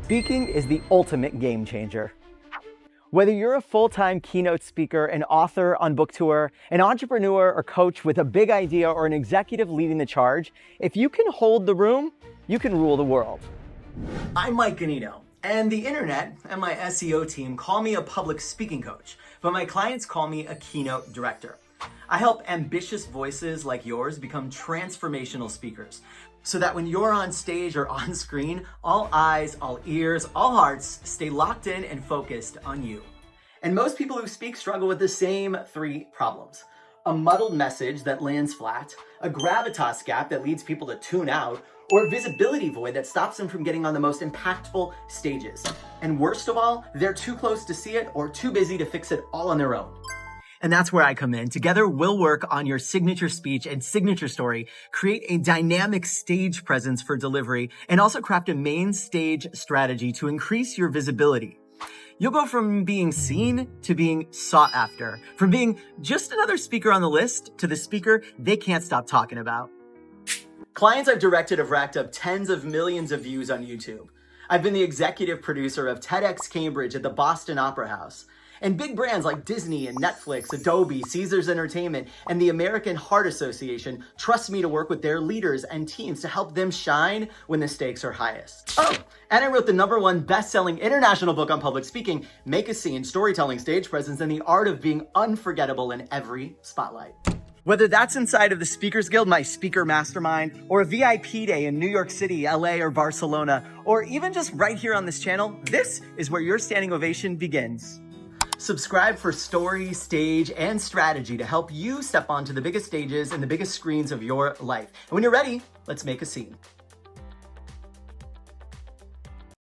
Speaking is the ultimate game changer. Whether you're a full-time keynote speaker, an author on book tour, an entrepreneur or coach with a big idea, or an executive leading the charge, if you can hold the room, you can rule the world. I'm Mike Ganino, and the internet and my SEO team call me a public speaking coach, but my clients call me a keynote director. I help ambitious voices like yours become transformational speakers, so that when you're on stage or on screen, all eyes, all ears, all hearts stay locked in and focused on you. And most people who speak struggle with the same three problems: a muddled message that lands flat, a gravitas gap that leads people to tune out, or a visibility void that stops them from getting on the most impactful stages. And worst of all, they're too close to see it or too busy to fix it all on their own. And that's where I come in. Together, we'll work on your signature speech and signature story, create a dynamic stage presence for delivery, and also craft a main stage strategy to increase your visibility. You'll go from being seen to being sought after, from being just another speaker on the list to the speaker they can't stop talking about. Clients I've directed have racked up tens of millions of views on YouTube. I've been the executive producer of TEDx Cambridge at the Boston Opera House. And big brands like Disney and Netflix, Adobe, Caesars Entertainment, and the American Heart Association trust me to work with their leaders and teams to help them shine when the stakes are highest. Oh, and I wrote the #1 best-selling international book on public speaking, Make a Scene, Storytelling, Stage Presence, and the Art of Being Unforgettable in Every Spotlight. Whether that's inside of the Speakers Guild, my speaker mastermind, or a VIP day in New York City, LA, or Barcelona, or even just right here on this channel, this is where your standing ovation begins. Subscribe for story, stage, and strategy to help you step onto the biggest stages and the biggest screens of your life. And when you're ready, let's make a scene.